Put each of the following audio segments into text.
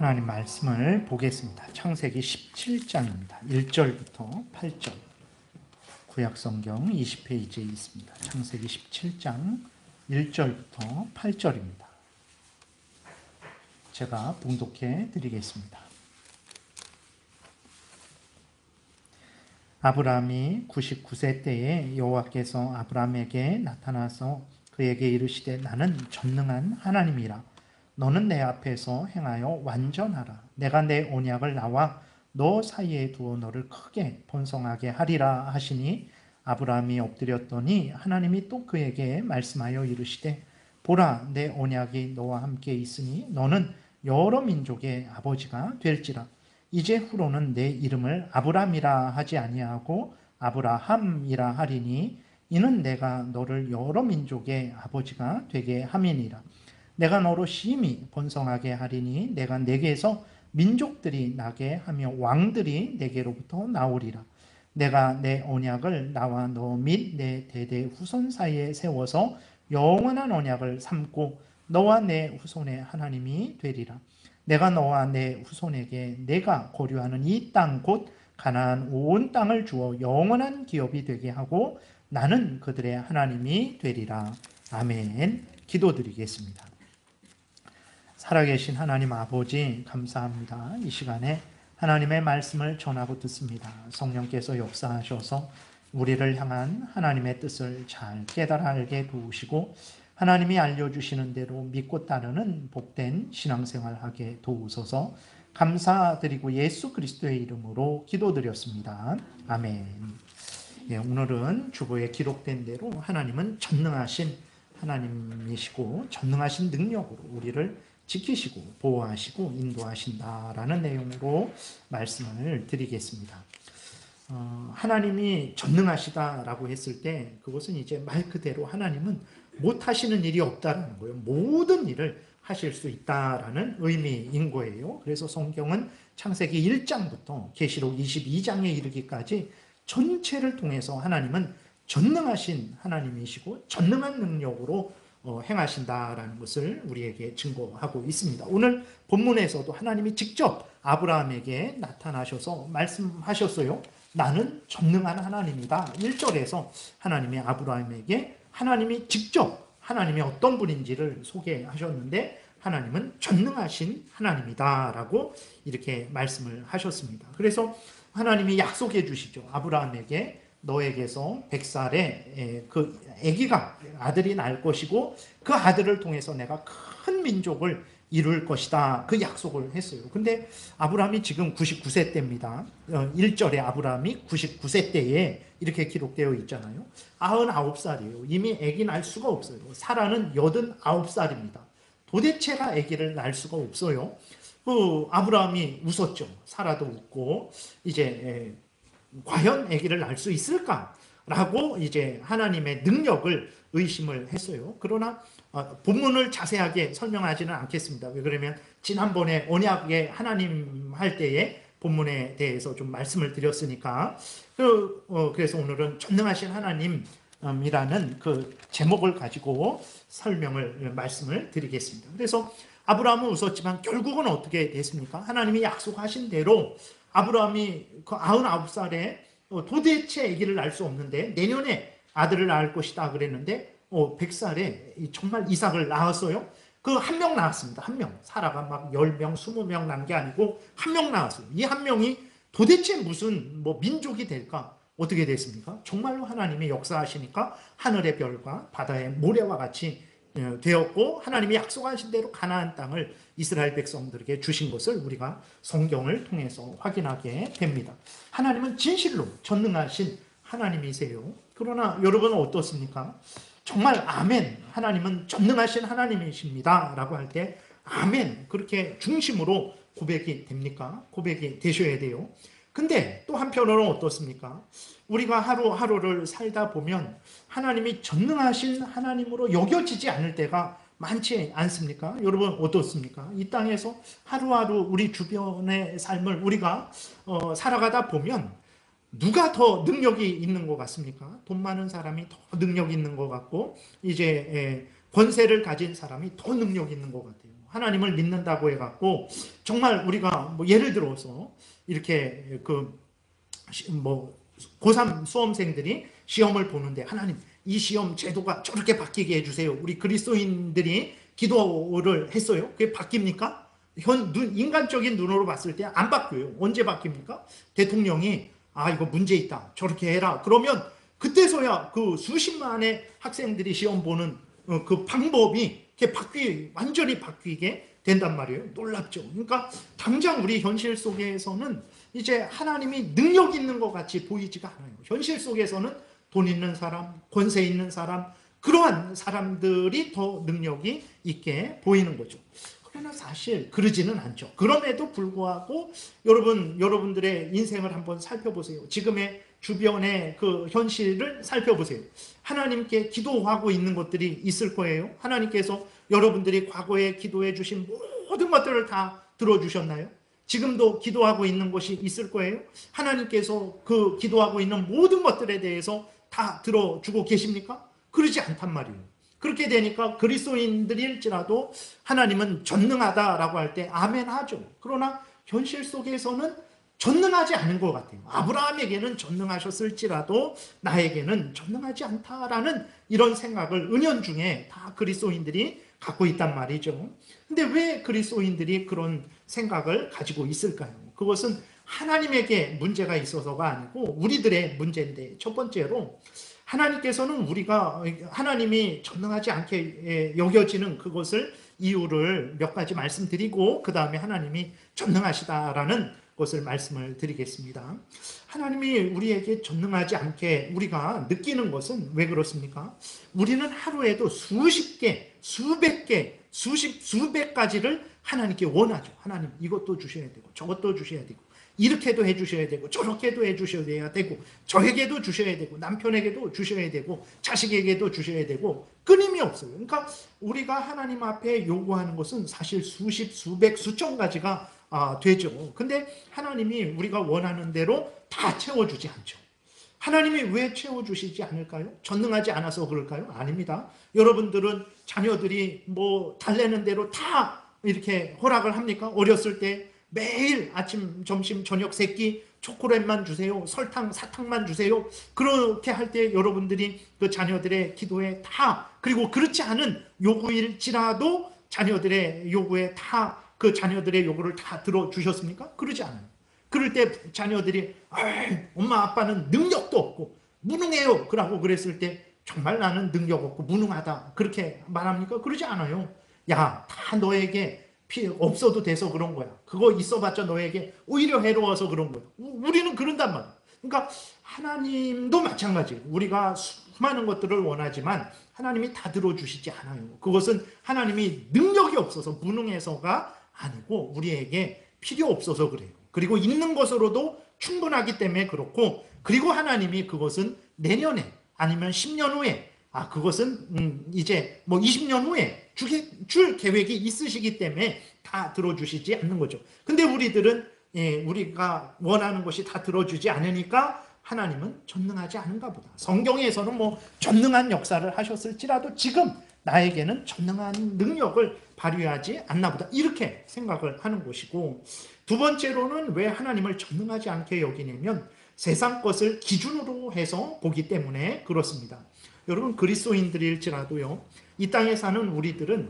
하나님 말씀을 보겠습니다. 창세기 17장입니다. 1절부터 8절. 구약성경 20페이지에 있습니다. 창세기 17장 1절부터 8절입니다. 제가 봉독해 드리겠습니다. 아브라함이 99세 때에 여호와께서 아브라함에게 나타나서 그에게 이르시되 나는 전능한 하나님이라. 너는 내 앞에서 행하여 완전하라. 내가 내 언약을 나와 너 사이에 두어 너를 크게 번성하게 하리라 하시니 아브라함이 엎드렸더니 하나님이 또 그에게 말씀하여 이르시되 보라 내 언약이 너와 함께 있으니 너는 여러 민족의 아버지가 될지라. 이제 후로는 내 이름을 아브람이라 하지 아니하고 아브라함이라 하리니 이는 내가 너를 여러 민족의 아버지가 되게 함이니라. 내가 너로 심히 번성하게 하리니 내가 내게서 민족들이 나게 하며 왕들이 내게로부터 나오리라. 내가 내 언약을 나와 너 및 내 대대 후손 사이에 세워서 영원한 언약을 삼고 너와 내 후손의 하나님이 되리라. 내가 너와 내 후손에게 내가 거류하는 이 땅 곧 가나안 온 땅을 주어 영원한 기업이 되게 하고 나는 그들의 하나님이 되리라. 아멘. 기도드리겠습니다. 살아계신 하나님 아버지 감사합니다. 이 시간에 하나님의 말씀을 전하고 듣습니다. 성령께서 역사하셔서 우리를 향한 하나님의 뜻을 잘 깨달아 알게 도우시고 하나님이 알려주시는 대로 믿고 따르는 복된 신앙생활하게 도우소서. 감사드리고 예수 그리스도의 이름으로 기도드렸습니다. 아멘. 오늘은 주보에 기록된 대로 하나님은 전능하신 하나님이시고 전능하신 능력으로 우리를 지키시고 보호하시고 인도하신다라는 내용으로 말씀을 드리겠습니다. 하나님이 전능하시다라고 했을 때 그것은 이제 말 그대로 하나님은 못하시는 일이 없다라는 거예요. 모든 일을 하실 수 있다라는 의미인 거예요. 그래서 성경은 창세기 1장부터 계시록 22장에 이르기까지 전체를 통해서 하나님은 전능하신 하나님이시고 전능한 능력으로 행하신다라는 것을 우리에게 증거하고 있습니다. 오늘 본문에서도 하나님이 직접 아브라함에게 나타나셔서 말씀하셨어요. 나는 전능한 하나님이다. 1절에서 하나님이 아브라함에게 하나님이 직접 하나님이 어떤 분인지를 소개하셨는데 하나님은 전능하신 하나님이다라고 이렇게 말씀을 하셨습니다. 그래서 하나님이 약속해 주시죠. 아브라함에게 너에게서 100살에 그 아기가 아들이 날 것이고 그 아들을 통해서 내가 큰 민족을 이룰 것이다. 그 약속을 했어요. 근데 아브라함이 지금 99세 때입니다. 1절에 아브라함이 99세 때에 이렇게 기록되어 있잖아요. 99살이에요. 이미 아기 날 수가 없어요. 사라는 89살입니다. 도대체가 아기를 낳을 수가 없어요. 그 아브라함이 웃었죠. 사라도 웃고 이제 과연 아기를 낳을 수 있을까라고 이제 하나님의 능력을 의심을 했어요. 그러나 본문을 자세하게 설명하지는 않겠습니다. 왜 그러면 지난번에 언약의 하나님 할 때에 본문에 대해서 좀 말씀을 드렸으니까 그래서 오늘은 전능하신 하나님이라는 그 제목을 가지고 말씀을 드리겠습니다. 그래서 아브라함은 웃었지만 결국은 어떻게 됐습니까? 하나님이 약속하신 대로 아브라함이 그 99살에 도대체 아기를 낳을 수 없는데 내년에 아들을 낳을 것이다 그랬는데 100살에 정말 이삭을 낳았어요. 그 한 명 낳았습니다. 한 명. 사라가 막 10명, 20명 낳은 게 아니고 한 명 낳았어요. 이 한 명이 도대체 무슨 민족이 될까? 어떻게 됐습니까? 정말로 하나님이 역사하시니까 하늘의 별과 바다의 모래와 같이 되었고 하나님이 약속하신 대로 가나안 땅을 이스라엘 백성들에게 주신 것을 우리가 성경을 통해서 확인하게 됩니다. 하나님은 진실로 전능하신 하나님이세요. 그러나 여러분은 어떻습니까? 정말 아멘, 하나님은 전능하신 하나님이십니다 라고 할 때 아멘, 그렇게 중심으로 고백이 됩니까? 고백이 되셔야 돼요. 근데 또 한편으로는 어떻습니까? 우리가 하루하루를 살다 보면 하나님이 전능하신 하나님으로 여겨지지 않을 때가 많지 않습니까? 여러분 어떻습니까? 이 땅에서 하루하루 우리 주변의 삶을 우리가 살아가다 보면 누가 더 능력이 있는 것 같습니까? 돈 많은 사람이 더 능력이 있는 것 같고 이제 권세를 가진 사람이 더 능력이 있는 것 같아요. 하나님을 믿는다고 해갖고 정말 우리가 뭐 예를 들어서 이렇게 뭐 고3 수험생들이 시험을 보는데 하나님 이 시험 제도가 저렇게 바뀌게 해주세요. 우리 그리스도인들이 기도를 했어요. 그게 바뀝니까? 인간적인 눈으로 봤을 때 안 바뀌어요. 언제 바뀝니까? 대통령이 이거 문제 있다. 저렇게 해라. 그러면 그때서야 그 수십만의 학생들이 시험 보는 그 방법이 완전히 바뀌게 된단 말이에요. 놀랍죠. 그러니까 당장 우리 현실 속에서는 이제 하나님이 능력 있는 것 같이 보이지가 않아요. 현실 속에서는 돈 있는 사람, 권세 있는 사람, 그러한 사람들이 더 능력이 있게 보이는 거죠. 그러나 사실 그러지는 않죠. 그럼에도 불구하고 여러분들의 인생을 한번 살펴보세요. 지금의 주변의 그 현실을 살펴보세요. 하나님께 기도하고 있는 것들이 있을 거예요. 하나님께서 여러분들이 과거에 기도해 주신 모든 것들을 다 들어주셨나요? 지금도 기도하고 있는 것이 있을 거예요. 하나님께서 그 기도하고 있는 모든 것들에 대해서 다 들어주고 계십니까? 그러지 않단 말이에요. 그렇게 되니까 그리스도인들일지라도 하나님은 전능하다라고 할 때 아멘 하죠. 그러나 현실 속에서는 전능하지 않은 것 같아요. 아브라함에게는 전능하셨을지라도 나에게는 전능하지 않다라는 이런 생각을 은연중에 다 그리스도인들이 갖고 있단 말이죠. 근데 왜 그리스도인들이 그런 생각을 가지고 있을까요? 그것은 하나님에게 문제가 있어서가 아니고 우리들의 문제인데, 첫 번째로 하나님께서는 하나님이 전능하지 않게 여겨지는 그것을 이유를 몇 가지 말씀드리고 그 다음에 하나님이 전능하시다라는 것을 말씀을 드리겠습니다. 하나님이 우리에게 전능하지 않게 우리가 느끼는 것은 왜 그렇습니까? 우리는 하루에도 수십 개, 수백 개, 수백 가지를 하나님께 원하죠. 하나님 이것도 주셔야 되고 저것도 주셔야 되고 이렇게도 해주셔야 되고 저렇게도 해주셔야 되고 저에게도 주셔야 되고 남편에게도 주셔야 되고 자식에게도 주셔야 되고 끊임이 없어요. 그러니까 우리가 하나님 앞에 요구하는 것은 사실 수십, 수백, 수천 가지가 되죠. 근데 하나님이 우리가 원하는 대로 다 채워주지 않죠. 하나님이 왜 채워주시지 않을까요? 전능하지 않아서 그럴까요? 아닙니다. 여러분들은 자녀들이 뭐 달래는 대로 다 이렇게 허락을 합니까? 어렸을 때 매일 아침, 점심, 저녁 세 끼 초콜릿만 주세요. 설탕, 사탕만 주세요. 그렇게 할 때 여러분들이 그 자녀들의 기도에 다, 그리고 그렇지 않은 요구일지라도 자녀들의 요구에 다, 그 자녀들의 요구를 다 들어주셨습니까? 그러지 않아요. 그럴 때 자녀들이 엄마 아빠는 능력도 없고 무능해요. 그러고 그랬을 때 정말 나는 능력 없고 무능하다. 그렇게 말합니까? 그러지 않아요. 야, 다 너에게 없어도 돼서 그런 거야. 그거 있어봤자 너에게 오히려 해로워서 그런 거야. 우리는 그런단 말이야. 그러니까 하나님도 마찬가지예요. 우리가 수많은 것들을 원하지만 하나님이 다 들어주시지 않아요. 그것은 하나님이 능력이 없어서 무능해서가 아니고 우리에게 필요 없어서 그래요. 그리고 있는 것으로도 충분하기 때문에 그렇고, 그리고 하나님이 그것은 내년에 아니면 10년 후에 그것은 이제 뭐 20년 후에 줄 계획이 있으시기 때문에 다 들어주시지 않는 거죠. 근데 우리들은 우리가 원하는 것이 다 들어주지 않으니까 하나님은 전능하지 않은가 보다. 성경에서는 뭐 전능한 역사를 하셨을지라도 지금 나에게는 전능한 능력을 발휘하지 않나 보다. 이렇게 생각을 하는 것이고, 두 번째로는 왜 하나님을 전능하지 않게 여기냐면 세상 것을 기준으로 해서 보기 때문에 그렇습니다. 여러분, 그리스도인들일지라도요, 이 땅에 사는 우리들은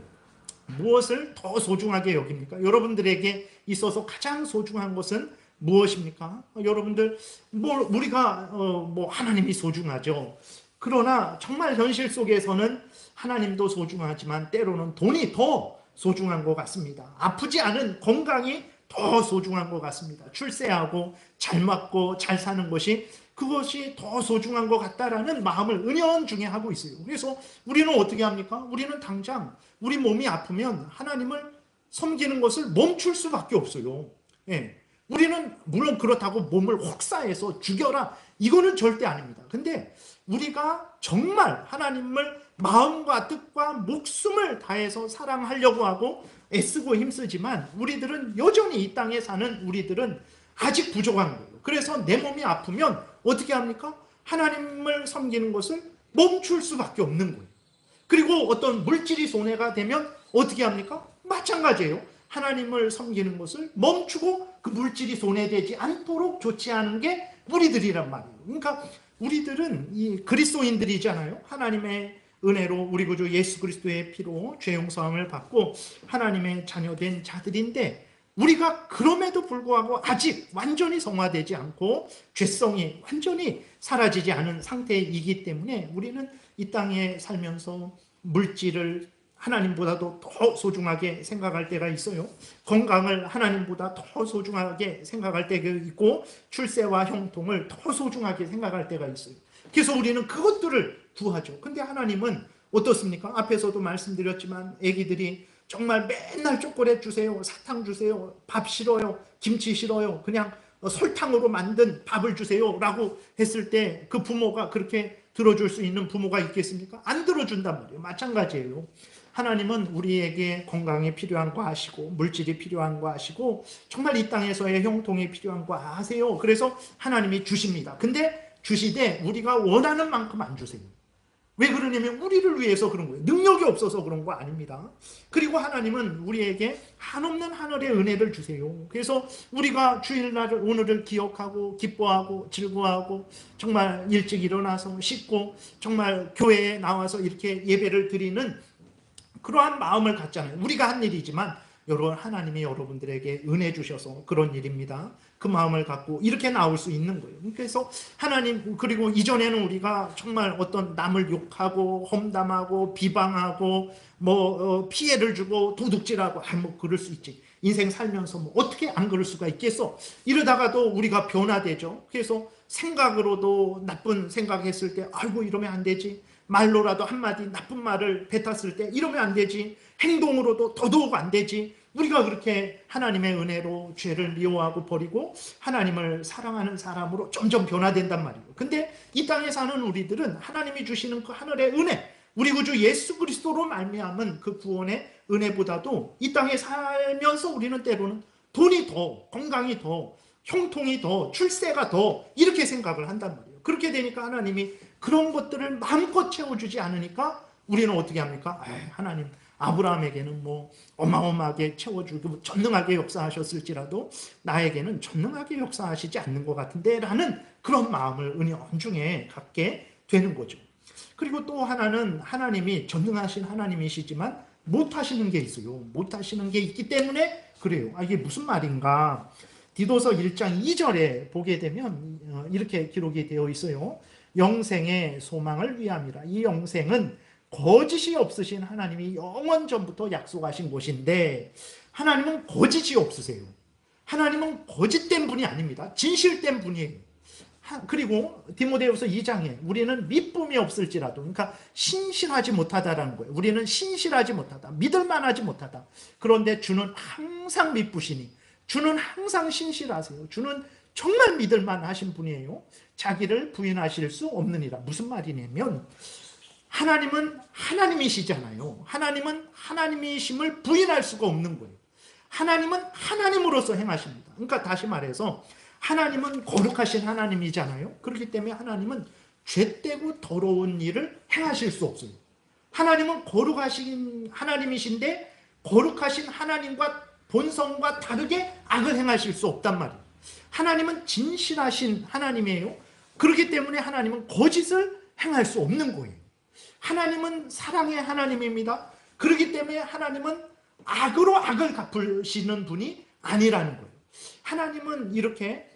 무엇을 더 소중하게 여깁니까? 여러분들에게 있어서 가장 소중한 것은 무엇입니까? 여러분들, 우리가 하나님이 소중하죠. 그러나 정말 현실 속에서는 하나님도 소중하지만 때로는 돈이 더 소중한 것 같습니다. 아프지 않은 건강이 더 소중한 것 같습니다. 출세하고 잘 맞고 잘 사는 것이, 그것이 더 소중한 것 같다라는 마음을 은연중에 하고 있어요. 그래서 우리는 어떻게 합니까? 우리는 당장 우리 몸이 아프면 하나님을 섬기는 것을 멈출 수밖에 없어요. 우리는 물론 그렇다고 몸을 혹사해서 죽여라, 이거는 절대 아닙니다. 근데 우리가 정말 하나님을 마음과 뜻과 목숨을 다해서 사랑하려고 하고 애쓰고 힘쓰지만 우리들은 여전히 이 땅에 사는 우리들은 아직 부족한 거예요. 그래서 내 몸이 아프면 어떻게 합니까? 하나님을 섬기는 것을 멈출 수밖에 없는 거예요. 그리고 어떤 물질이 손해가 되면 어떻게 합니까? 마찬가지예요. 하나님을 섬기는 것을 멈추고 그 물질이 손에 되지 않도록 조치하는 게 우리들이란 말이에요. 그러니까 우리들은 이 그리스도인들이잖아요. 하나님의 은혜로 우리 구주 예수 그리스도의 피로 죄 용서함을 받고 하나님의 자녀된 자들인데, 우리가 그럼에도 불구하고 아직 완전히 성화되지 않고 죄성이 완전히 사라지지 않은 상태이기 때문에 우리는 이 땅에 살면서 물질을 하나님보다도 더 소중하게 생각할 때가 있어요. 건강을 하나님보다 더 소중하게 생각할 때가 있고, 출세와 형통을 더 소중하게 생각할 때가 있어요. 그래서 우리는 그것들을 구하죠. 근데 하나님은 어떻습니까? 앞에서도 말씀드렸지만 애기들이 정말 맨날 초콜릿 주세요, 사탕 주세요, 밥 싫어요, 김치 싫어요, 그냥 설탕으로 만든 밥을 주세요 라고 했을 때 그 부모가 그렇게 들어줄 수 있는 부모가 있겠습니까? 안 들어준단 말이에요. 마찬가지예요. 하나님은 우리에게 건강이 필요한 거 아시고, 물질이 필요한 거 아시고, 정말 이 땅에서의 형통이 필요한 거 아세요. 그래서 하나님이 주십니다. 근데 주시되 우리가 원하는 만큼 안 주세요. 왜 그러냐면 우리를 위해서 그런 거예요. 능력이 없어서 그런 거 아닙니다. 그리고 하나님은 우리에게 한없는 하늘의 은혜를 주세요. 그래서 우리가 주일날 오늘을 기억하고 기뻐하고 즐거워하고 정말 일찍 일어나서 씻고 정말 교회에 나와서 이렇게 예배를 드리는 그러한 마음을 갖잖아요. 우리가 한 일이지만 여러분, 하나님이 여러분들에게 은혜 주셔서 그런 일입니다. 그 마음을 갖고 이렇게 나올 수 있는 거예요. 그래서 하나님, 그리고 이전에는 우리가 정말 어떤 남을 욕하고 험담하고 비방하고 피해를 주고 도둑질하고 그럴 수 있지. 인생 살면서 어떻게 안 그럴 수가 있겠어. 이러다가도 우리가 변화되죠. 그래서 생각으로도 나쁜 생각했을 때 아이고 이러면 안 되지. 말로라도 한마디 나쁜 말을 뱉었을 때 이러면 안 되지. 행동으로도 더더욱 안 되지. 우리가 그렇게 하나님의 은혜로 죄를 미워하고 버리고 하나님을 사랑하는 사람으로 점점 변화된단 말이에요. 근데 이 땅에 사는 우리들은 하나님이 주시는 그 하늘의 은혜, 우리 구주 예수 그리스도로 말미암은 그 구원의 은혜보다도 이 땅에 살면서 우리는 때로는 돈이 더, 건강이 더, 형통이 더, 출세가 더 이렇게 생각을 한단 말이에요. 그렇게 되니까 하나님이 그런 것들을 마음껏 채워주지 않으니까 우리는 어떻게 합니까? 하나님, 아브라함에게는 어마어마하게 채워주고 전능하게 역사하셨을지라도 나에게는 전능하게 역사하시지 않는 것 같은데 라는 그런 마음을 은연중에 갖게 되는 거죠. 그리고 또 하나는 하나님이 전능하신 하나님이시지만 못하시는 게 있어요. 못하시는 게 있기 때문에 그래요. 이게 무슨 말인가? 디도서 1장 2절에 보게 되면 이렇게 기록이 되어 있어요. 영생의 소망을 위함이라. 이 영생은 거짓이 없으신 하나님이 영원 전부터 약속하신 것인데, 하나님은 거짓이 없으세요. 하나님은 거짓된 분이 아닙니다. 진실된 분이에요. 그리고 디모데후서 2장에 우리는 믿음이 없을지라도, 그러니까 신실하지 못하다라는 거예요. 우리는 신실하지 못하다, 믿을만하지 못하다. 그런데 주는 항상 믿으시니, 주는 항상 신실하세요. 주는 정말 믿을만하신 분이에요. 자기를 부인하실 수 없느니라. 무슨 말이냐면 하나님은 하나님이시잖아요. 하나님은 하나님이심을 부인할 수가 없는 거예요. 하나님은 하나님으로서 행하십니다. 그러니까 다시 말해서 하나님은 거룩하신 하나님이잖아요. 그렇기 때문에 하나님은 죄되고 더러운 일을 행하실 수 없어요. 하나님은 거룩하신 하나님이신데 거룩하신 하나님과 본성과 다르게 악을 행하실 수 없단 말이에요. 하나님은 진실하신 하나님이에요. 그렇기 때문에 하나님은 거짓을 행할 수 없는 거예요. 하나님은 사랑의 하나님입니다. 그렇기 때문에 하나님은 악으로 악을 갚으시는 분이 아니라는 거예요.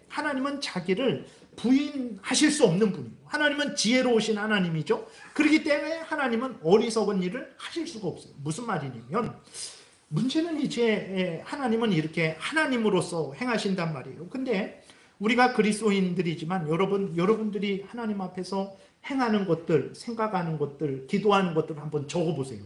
하나님은 자기를 부인하실 수 없는 분이에요. 하나님은 지혜로우신 하나님이죠. 그렇기 때문에 하나님은 어리석은 일을 하실 수가 없어요. 무슨 말이냐면 문제는 이제 하나님은 이렇게 하나님으로서 행하신단 말이에요. 근데 우리가 그리스도인들이지만 여러분들이 하나님 앞에서 행하는 것들, 생각하는 것들, 기도하는 것들을 한번 적어보세요.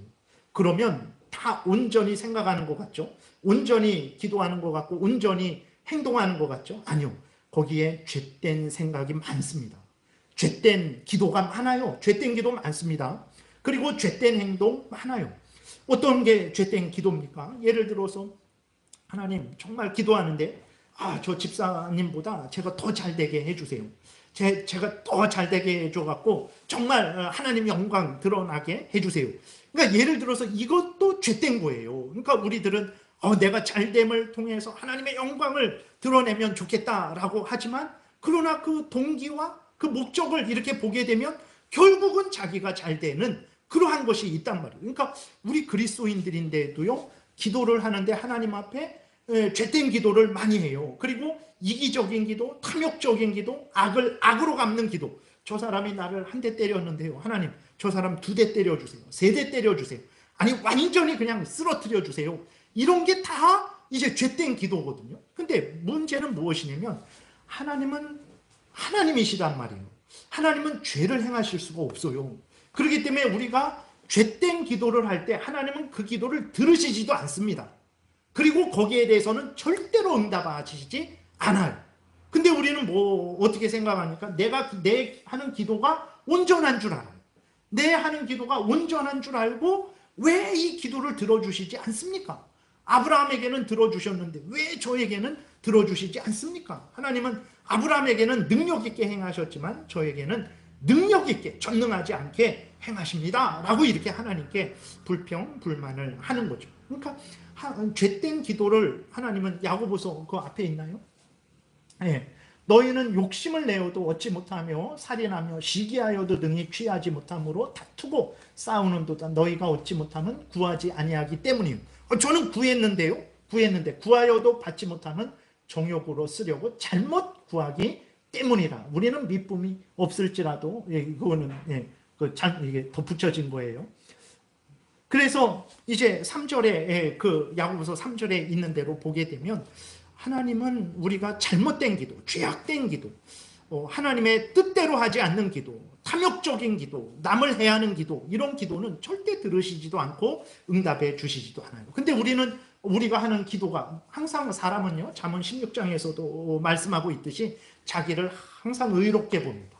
그러면 다 온전히 생각하는 것 같죠? 온전히 기도하는 것 같고 온전히 행동하는 것 같죠? 아니요. 거기에 죄된 생각이 많습니다. 죄된 기도가 많아요. 죄된 기도 많습니다. 그리고 죄된 행동 많아요. 어떤 게 죄된 기도입니까? 예를 들어서 하나님 정말 기도하는데 저 집사님보다 제가 더 잘되게 해주세요. 제가 더 잘되게 해줘갖고 정말 하나님 영광 드러나게 해주세요. 그러니까 예를 들어서 이것도 죄된 거예요. 그러니까 우리들은 내가 잘됨을 통해서 하나님의 영광을 드러내면 좋겠다라고 하지만, 그러나 그 동기와 그 목적을 이렇게 보게 되면 결국은 자기가 잘 되는 그러한 것이 있단 말이에요. 그러니까 우리 그리스도인들인데도요, 기도를 하는데 하나님 앞에 죄된 기도를 많이 해요. 그리고 이기적인 기도, 탐욕적인 기도, 악을 악으로 갚는 기도. 저 사람이 나를 한 대 때렸는데요, 하나님 저 사람 2대 때려주세요, 3대 때려주세요, 아니 완전히 그냥 쓰러뜨려 주세요. 이런 게 다 이제 죄된 기도거든요. 근데 문제는 무엇이냐면, 하나님은 하나님이시단 말이에요. 하나님은 죄를 행하실 수가 없어요. 그렇기 때문에 우리가 죄된 기도를 할 때 하나님은 그 기도를 들으시지도 않습니다. 그리고 거기에 대해서는 절대로 응답하시지 않아요. 근데 우리는 뭐 어떻게 생각하니까, 내 하는 기도가 온전한 줄 알아요. 내 하는 기도가 온전한 줄 알고 왜 이 기도를 들어주시지 않습니까? 아브라함에게는 들어주셨는데 왜 저에게는 들어주시지 않습니까? 하나님은 아브라함에게는 능력 있게 행하셨지만 저에게는 능력 있게 전능하지 않게 행하십니다 라고 이렇게 하나님께 불평불만을 하는 거죠. 그러니까 죄된 기도를 하나님은, 야고보서 그 앞에 있나요? 예. 너희는 욕심을 내어도 얻지 못하며 살인하며 시기하여도 능히 취하지 못함으로 다투고 싸우는도다. 너희가 얻지 못하면 구하지 아니하기 때문이요. 저는 구했는데요. 구하여도 받지 못하면 정욕으로 쓰려고 잘못 구하기 때문이라. 우리는 미쁨이 없을지라도, 그거는 이게 덧붙여진 거예요. 그래서 이제 3절에 그 야고보서 3절에 있는 대로 보게 되면, 하나님은 우리가 잘못된 기도, 죄악된 기도, 하나님의 뜻대로 하지 않는 기도, 탐욕적인 기도, 남을 해하는 기도, 이런 기도는 절대 들으시지도 않고 응답해 주시지도 않아요. 근데 우리가 하는 기도가 항상, 사람은요, 잠언 16장에서도 말씀하고 있듯이 자기를 항상 의롭게 봅니다.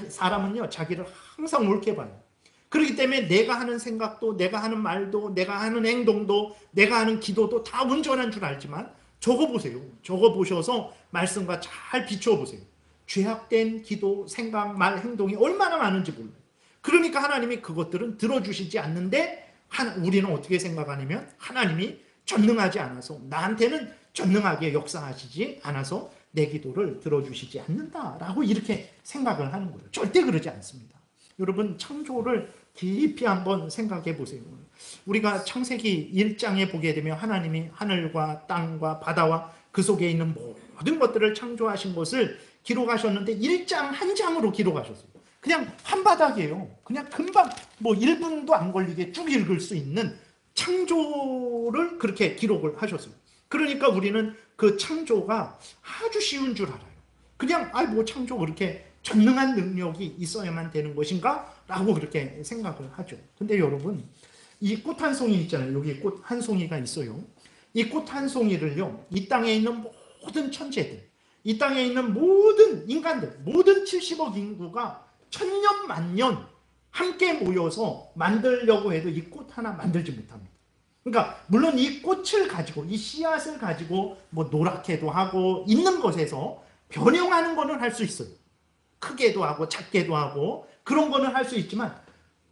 사람은요, 자기를 항상 옳게 봐요. 그렇기 때문에 내가 하는 생각도, 내가 하는 말도, 내가 하는 행동도, 내가 하는 기도도 다 온전한 줄 알지만, 적어보세요. 적어보셔서 말씀과 잘 비춰보세요. 죄악된 기도, 생각, 말, 행동이 얼마나 많은지 몰라요. 그러니까 하나님이 그것들은 들어주시지 않는데, 우리는 어떻게 생각하냐면, 하나님이 전능하지 않아서, 나한테는 전능하게 역사하시지 않아서 내 기도를 들어주시지 않는다라고 이렇게 생각을 하는 거예요. 절대 그러지 않습니다. 여러분, 창조를 깊이 한번 생각해 보세요. 우리가 창세기 1장에 보게 되면 하나님이 하늘과 땅과 바다와 그 속에 있는 모든 것들을 창조하신 것을 기록하셨는데, 1장 한 장으로 기록하셨어요. 그냥 한 바닥이에요. 그냥 금방 1분도 안 걸리게 쭉 읽을 수 있는 창조를 그렇게 기록을 하셨어요. 그러니까 우리는 그 창조가 아주 쉬운 줄 알아요. 그냥 창조 그렇게 전능한 능력이 있어야만 되는 것인가? 라고 그렇게 생각을 하죠. 근데 여러분, 이 꽃 한 송이 있잖아요. 여기 꽃 한 송이가 있어요. 이 꽃 한 송이를요, 이 땅에 있는 모든 천재들, 이 땅에 있는 모든 인간들, 모든 70억 인구가 천년 만년 함께 모여서 만들려고 해도 이 꽃 하나 만들지 못합니다. 그러니까 물론 이 꽃을 가지고, 이 씨앗을 가지고 노랗게도 하고 있는 것에서 변형하는 거는 할 수 있어요. 크게도 하고 작게도 하고 그런 거는 할 수 있지만,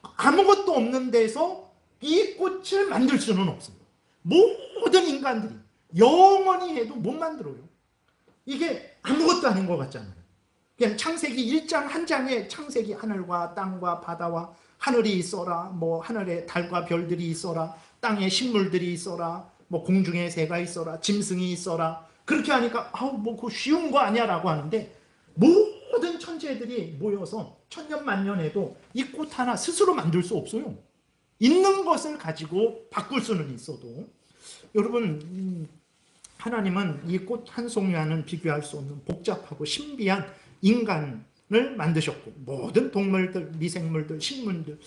아무것도 없는 데서 이 꽃을 만들 수는 없습니다. 모든 인간들이 영원히 해도 못 만들어요. 이게 아무것도 아닌 것 같잖아요. 그냥 창세기 1장 한 장에 창세기, 하늘과 땅과 바다와 하늘이 있어라, 하늘에 달과 별들이 있어라, 땅에 식물들이 있어라, 공중에 새가 있어라, 짐승이 있어라, 그렇게 하니까 그거 쉬운 거 아니야 라고 하는데, 모든 천재들이 모여서 천년 만년에도 이 꽃 하나 스스로 만들 수 없어요. 있는 것을 가지고 바꿀 수는 있어도. 여러분, 하나님은 이 꽃 한 송이와는 비교할 수 없는 복잡하고 신비한 인간을 만드셨고, 모든 동물들, 미생물들, 식물들,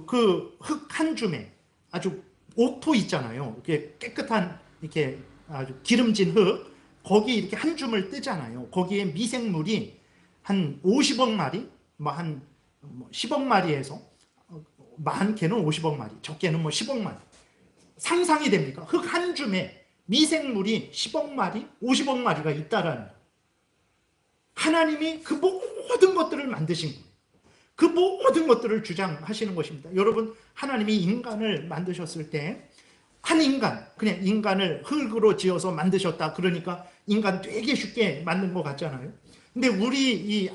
그 흙 한 줌에 아주 옥토 있잖아요. 이렇게 깨끗한, 이렇게 아주 기름진 흙, 거기 이렇게 한 줌을 뜨잖아요. 거기에 미생물이 한 50억 마리, 한 10억 마리에서, 많게는 50억 마리, 적게는 10억 마리. 상상이 됩니까? 흙 한 줌에 미생물이 10억 마리, 50억 마리가 있다라는 거예요. 하나님이 그 모든 것들을 만드신 거예요. 그 모든 것들을 주장하시는 것입니다. 여러분, 하나님이 인간을 만드셨을 때 한 인간, 그냥 인간을 흙으로 지어서 만드셨다. 그러니까 인간 되게 쉽게 만든 것 같잖아요. 근데 우리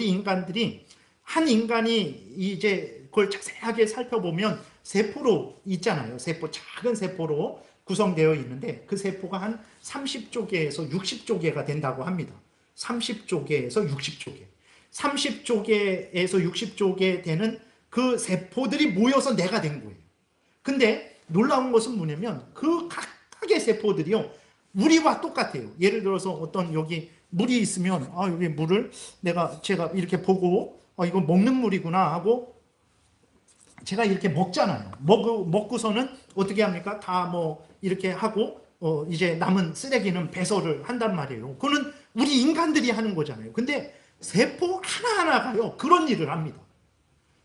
인간들이 한 인간이 이제 그걸 자세하게 살펴보면 세포로 있잖아요. 작은 세포로 구성되어 있는데 그 세포가 한 30조개에서 60조개가 된다고 합니다. 30조개에서 60조개. 30조개에서 60조개 되는 그 세포들이 모여서 내가 된 거예요. 근데 놀라운 것은 뭐냐면 그 각각의 세포들이요, 우리와 똑같아요. 예를 들어서 어떤 여기 물이 있으면 여기 물을 제가 이렇게 보고 이거 먹는 물이구나 하고 제가 이렇게 먹잖아요. 먹고서는 어떻게 합니까? 다 뭐 이렇게 하고 이제 남은 쓰레기는 배설을 한단 말이에요. 그거는 우리 인간들이 하는 거잖아요. 근데 세포 하나하나가요, 그런 일을 합니다.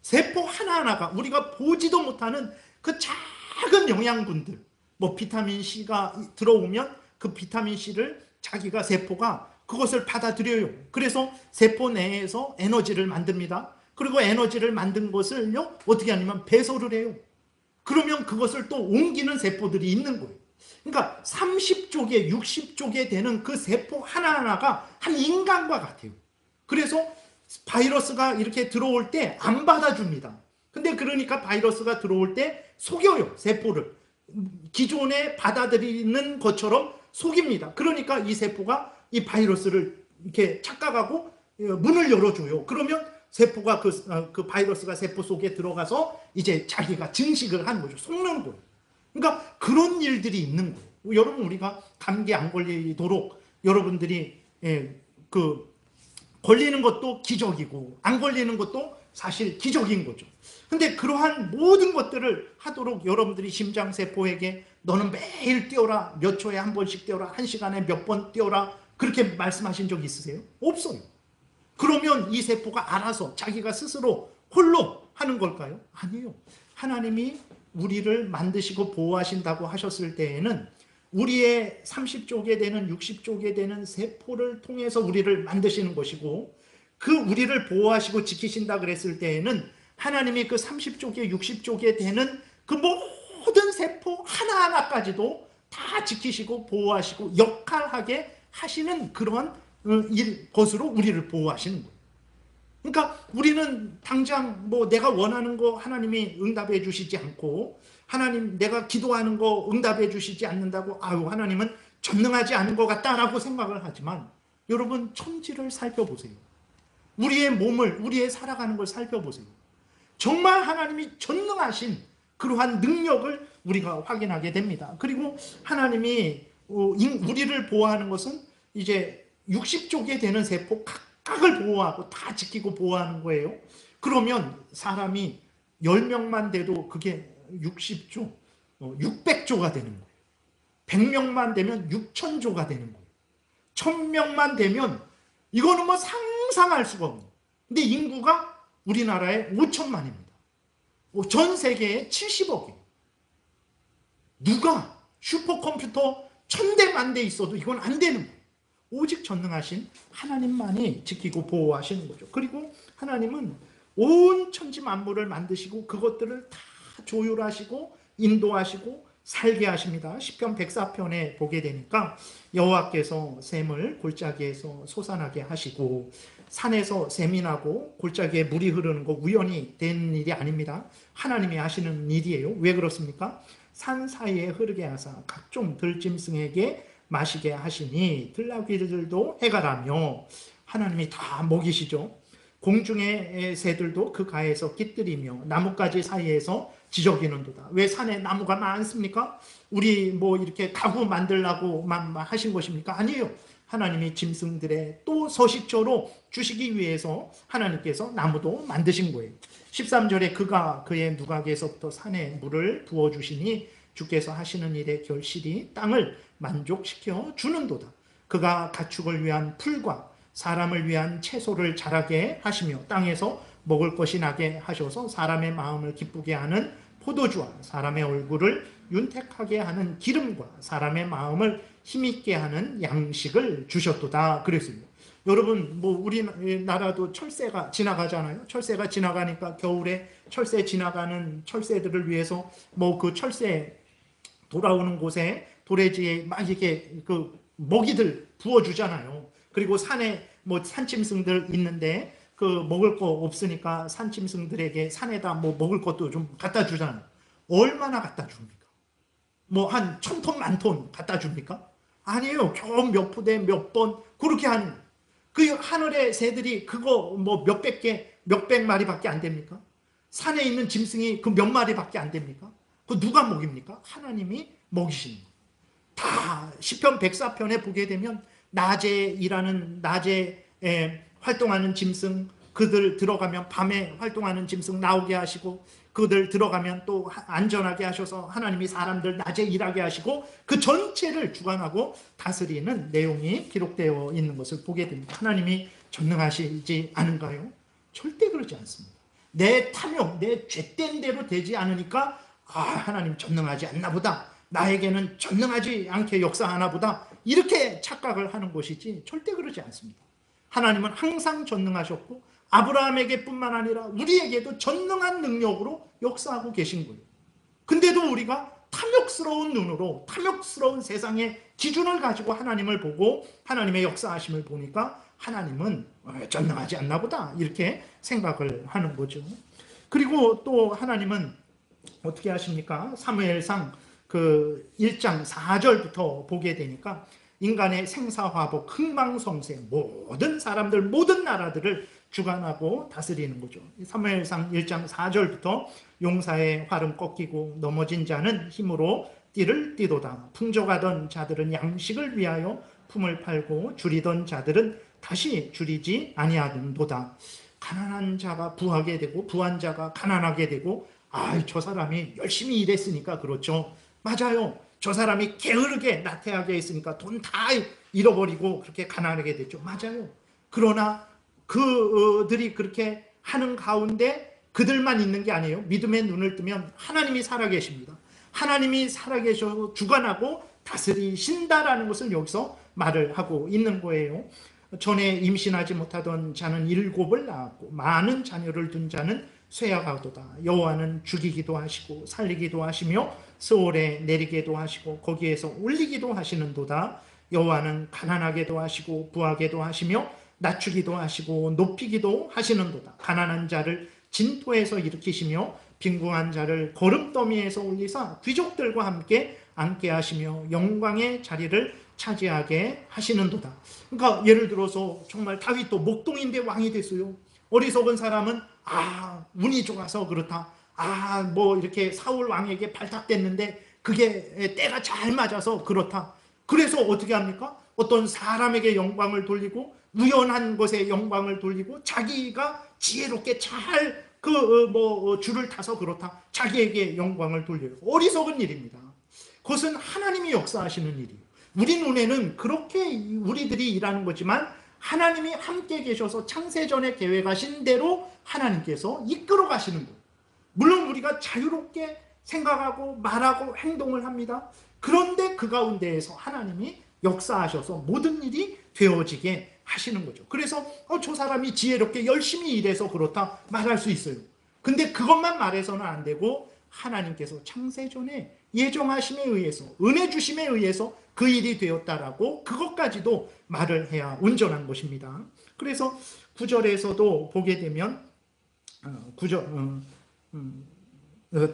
세포 하나하나가 우리가 보지도 못하는 그 작은 영양분들, 뭐 비타민 C가 들어오면 그 비타민 C를 자기가 세포가 그것을 받아들여요. 그래서 세포 내에서 에너지를 만듭니다. 그리고 에너지를 만든 것을요, 어떻게 하냐면 배설을 해요. 그러면 그것을 또 옮기는 세포들이 있는 거예요. 그러니까 30조개, 60조개 되는 그 세포 하나하나가 한 인간과 같아요. 그래서 바이러스가 이렇게 들어올 때 안 받아줍니다. 근데 그러니까 바이러스가 들어올 때 속여요, 세포를. 기존에 받아들이는 것처럼 속입니다. 그러니까 이 세포가 이 바이러스를 이렇게 착각하고 문을 열어줘요. 그러면 세포가 그 바이러스가 세포 속에 들어가서 이제 자기가 증식을 하는 거죠. 속는 거예요. 그러니까 그런 일들이 있는 거예요. 여러분, 우리가 감기 안 걸리도록 여러분들이 걸리는 것도 기적이고 안 걸리는 것도 사실 기적인 거죠. 근데 그러한 모든 것들을 하도록 여러분들이 심장세포에게 너는 매일 뛰어라, 몇 초에 한 번씩 뛰어라, 한 시간에 몇 번 뛰어라, 그렇게 말씀하신 적 있으세요? 없어요. 그러면 이 세포가 알아서 자기가 스스로 홀로 하는 걸까요? 아니에요. 하나님이 우리를 만드시고 보호하신다고 하셨을 때에는 우리의 30조개 되는 60조개 되는 세포를 통해서 우리를 만드시는 것이고, 그 우리를 보호하시고 지키신다 그랬을 때에는 하나님이 그 30조개 60조개 되는 그 모든 세포 하나하나까지도 다 지키시고 보호하시고 역할하게 하시는 그런 것으로 우리를 보호하시는 거예요. 그러니까 우리는 당장 뭐 내가 원하는 거 하나님이 응답해 주시지 않고, 하나님 내가 기도하는 거 응답해 주시지 않는다고 하나님은 전능하지 않은 것 같다라고 생각을 하지만, 여러분 천지를 살펴보세요. 우리의 몸을, 우리의 살아가는 걸 살펴보세요. 정말 하나님이 전능하신 그러한 능력을 우리가 확인하게 됩니다. 그리고 하나님이 우리를 보호하는 것은 이제 60조개 되는 세포 각각을 보호하고 다 지키고 보호하는 거예요. 그러면 사람이 10명만 돼도 그게 60조, 600조가 되는 거예요. 100명만 되면 6천조가 되는 거예요. 1000명만 되면 이거는 뭐 상상할 수가 없는 거예요. 근데 인구가 우리나라에 5천만입니다. 전 세계에 70억이에요. 누가 슈퍼컴퓨터 1000대 만대 있어도 이건 안 되는 거예요. 오직 전능하신 하나님만이 지키고 보호하시는 거죠. 그리고 하나님은 온 천지 만물을 만드시고 그것들을 다 조율하시고 인도하시고 살게 하십니다. 시편 104편에 보게 되니까 여호와께서 샘을 골짜기에서 솟아나게 하시고, 산에서 샘이 나고 골짜기에 물이 흐르는 거 우연히 된 일이 아닙니다. 하나님이 하시는 일이에요. 왜 그렇습니까? 산 사이에 흐르게 하사 각종 들짐승에게 마시게 하시니 들나귀들도 해가라며, 하나님이 다 먹이시죠. 공중의 새들도 그 가에서 깃들이며 나뭇가지 사이에서 지저귀는도다. 왜 산에 나무가 많습니까? 우리 뭐 이렇게 가구 만들라고만 하신 것입니까? 아니에요. 하나님이 짐승들의 또 서식처로 주시기 위해서 하나님께서 나무도 만드신 거예요. 13절에 그가 그의 누각에서부터 산에 물을 부어주시니 주께서 하시는 일의 결실이 땅을 만족시켜 주는도다. 그가 가축을 위한 풀과 사람을 위한 채소를 자라게 하시며 땅에서 먹을 것이 나게 하셔서 사람의 마음을 기쁘게 하는 포도주와 사람의 얼굴을 윤택하게 하는 기름과 사람의 마음을 힘있게 하는 양식을 주셨도다 그랬습니다. 여러분 뭐 우리나라도 철새가 지나가잖아요. 철새가 지나가니까 겨울에 철새 지나가는 철새들을 위해서 뭐 그 철새 돌아오는 곳에 도래지에 막 이렇게 그 먹이들 부어주잖아요. 그리고 산에 뭐 산짐승들 있는데 그 먹을 거 없으니까 산짐승들에게 산에다 뭐 먹을 것도 좀 갖다 주잖아요. 얼마나 갖다 줍니까? 뭐 한 1,000톤, 10,000톤 갖다 줍니까? 아니에요. 겨우 몇 푸대, 몇 번 그렇게 하는 그 하늘의 새들이 그거 뭐 몇백 개, 몇백 마리밖에 안 됩니까? 산에 있는 짐승이 그 몇 마리밖에 안 됩니까? 그 누가 먹입니까? 하나님이 먹이시는 거예요. 다 시편 104편에 보게 되면 낮에 일하는 낮에 활동하는 짐승 그들 들어가면 밤에 활동하는 짐승 나오게 하시고 그들 들어가면 또 안전하게 하셔서 하나님이 사람들 낮에 일하게 하시고 그 전체를 주관하고 다스리는 내용이 기록되어 있는 것을 보게 됩니다. 하나님이 전능하시지 않은가요? 절대 그러지 않습니다. 내 탐욕, 내 죄된 대로 되지 않으니까 하나님 전능하지 않나 보다. 나에게는 전능하지 않게 역사하나 보다. 이렇게 착각을 하는 것이지 절대 그러지 않습니다. 하나님은 항상 전능하셨고 아브라함에게 뿐만 아니라 우리에게도 전능한 능력으로 역사하고 계신 거예요. 근데도 우리가 탐욕스러운 눈으로 탐욕스러운 세상의 기준을 가지고 하나님을 보고 하나님의 역사하심을 보니까 하나님은 전능하지 않나 보다 이렇게 생각을 하는 거죠. 그리고 또 하나님은 어떻게 하십니까? 사무엘상 그 1장 4절부터 보게 되니까 인간의 생사화복, 흥망성쇠 모든 사람들, 모든 나라들을 주관하고 다스리는 거죠. 사무엘상 1장 4절부터 용사의 활은 꺾이고 넘어진 자는 힘으로 띠를 띠도다. 풍족하던 자들은 양식을 위하여 품을 팔고 줄이던 자들은 다시 줄이지 아니하는도다. 가난한 자가 부하게 되고 부한 자가 가난하게 되고 저 사람이 열심히 일했으니까 그렇죠. 맞아요. 저 사람이 게으르게 나태하게 했으니까 돈 다 잃어버리고 그렇게 가난하게 됐죠. 맞아요. 그러나 그들이 그렇게 하는 가운데 그들만 있는 게 아니에요. 믿음의 눈을 뜨면 하나님이 살아계십니다. 하나님이 살아계셔서 주관하고 다스리신다라는 것을 여기서 말을 하고 있는 거예요. 전에 임신하지 못하던 자는 7을 낳았고 많은 자녀를 둔 자는 쇠약하도다. 여호와는 죽이기도 하시고 살리기도 하시며 스올에 내리게도 하시고 거기에서 올리기도 하시는도다. 여호와는 가난하게도 하시고 부하게도 하시며 낮추기도 하시고 높이기도 하시는도다. 가난한 자를 진토에서 일으키시며 빈궁한 자를 거름더미에서 올리사 귀족들과 함께 앉게 하시며 영광의 자리를 차지하게 하시는도다. 그러니까 예를 들어서 정말 다윗도 목동인데 왕이 됐어요. 어리석은 사람은 운이 좋아서 그렇다. 뭐 이렇게 사울 왕에게 발탁됐는데 그게 때가 잘 맞아서 그렇다. 그래서 어떻게 합니까? 어떤 사람에게 영광을 돌리고 우연한 것에 영광을 돌리고 자기가 지혜롭게 잘 줄을 타서 그렇다. 자기에게 영광을 돌려요. 어리석은 일입니다. 그것은 하나님이 역사하시는 일이에요. 우리 눈에는 그렇게 우리들이 일하는 거지만 하나님이 함께 계셔서 창세전에 계획하신 대로 하나님께서 이끌어 가시는 거예요. 물론 우리가 자유롭게 생각하고 말하고 행동을 합니다. 그런데 그 가운데에서 하나님이 역사하셔서 모든 일이 되어지게 하시는 거죠. 그래서 저 사람이 지혜롭게 열심히 일해서 그렇다 말할 수 있어요. 근데 그것만 말해서는 안 되고 하나님께서 창세전에 예정하심에 의해서 은혜 주심에 의해서 그 일이 되었다라고 그것까지도 말을 해야 온전한 것입니다. 그래서 9절에서도 보게 되면 9절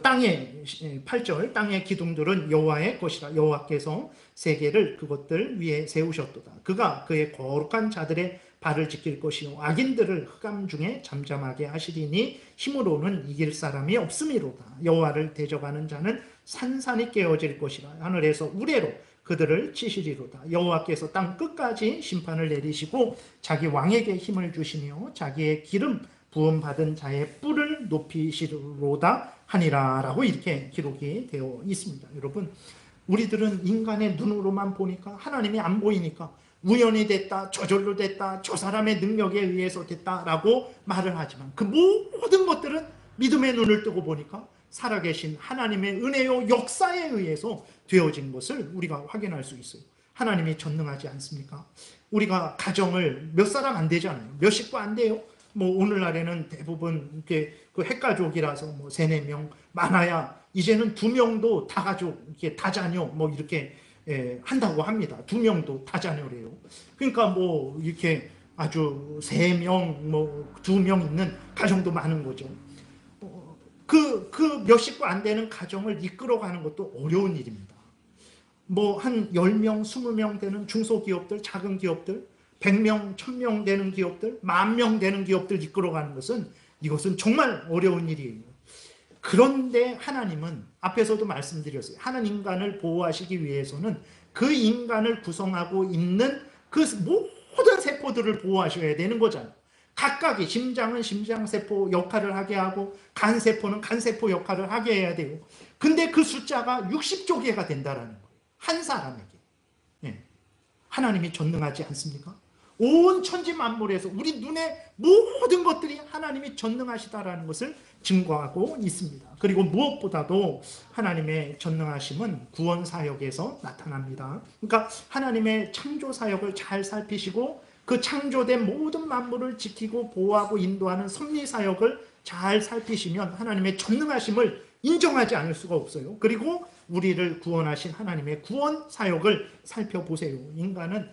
땅의 8절 땅의 기둥들은 여호와의 것이라. 여호와께서 세계를 그것들 위에 세우셨도다. 그가 그의 거룩한 자들의 발을 지킬 것이요 악인들을 흑암 중에 잠잠하게 하시리니 힘으로는 이길 사람이 없음이로다. 여호와를 대적하는 자는 산산이 깨어질 것이라. 하늘에서 우레로 그들을 치시리로다. 여호와께서 땅 끝까지 심판을 내리시고 자기 왕에게 힘을 주시며 자기의 기름 부음 받은 자의 뿔을 높이시리로다 하니라 라고 이렇게 기록이 되어 있습니다. 여러분, 우리들은 인간의 눈으로만 보니까 하나님이 안 보이니까 우연히 됐다, 저절로 됐다, 저 사람의 능력에 의해서 됐다라고 말을 하지만 그 모든 것들은 믿음의 눈을 뜨고 보니까 살아계신 하나님의 은혜요 역사에 의해서 되어진 것을 우리가 확인할 수 있어요. 하나님이 전능하지 않습니까? 우리가 가정을 몇 사람 안 되잖아요. 몇 식구 안 돼요. 뭐 오늘날에는 대부분 이렇게 그 핵가족이라서 뭐 3, 4명 많아야 이제는 2명도 다 가족, 이렇게 다자녀 뭐 이렇게 한다고 합니다. 2명도 다자녀래요. 그러니까 뭐 이렇게 아주 3명, 뭐 2명 있는 가정도 많은 거죠. 그 몇 식구 안 되는 가정을 이끌어가는 것도 어려운 일입니다. 뭐 한 10명, 20명 되는 중소기업들, 작은 기업들, 100명, 1000명 되는 기업들, 10,000명 되는 기업들 이끌어가는 것은 이것은 정말 어려운 일이에요. 그런데 하나님은 앞에서도 말씀드렸어요. 하나님 인간을 보호하시기 위해서는 그 인간을 구성하고 있는 그 모든 세포들을 보호하셔야 되는 거잖아요. 각각이 심장은 심장세포 역할을 하게 하고 간세포는 간세포 역할을 하게 해야 돼요. 근데 그 숫자가 60조 개가 된다는 거예요. 한 사람에게. 예. 하나님이 전능하지 않습니까? 온 천지 만물에서 우리 눈에 모든 것들이 하나님이 전능하시다라는 것을 증거하고 있습니다. 그리고 무엇보다도 하나님의 전능하심은 구원 사역에서 나타납니다. 그러니까 하나님의 창조 사역을 잘 살피시고 그 창조된 모든 만물을 지키고 보호하고 인도하는 섭리 사역을 잘 살피시면 하나님의 전능하심을 인정하지 않을 수가 없어요. 그리고 우리를 구원하신 하나님의 구원 사역을 살펴보세요. 인간은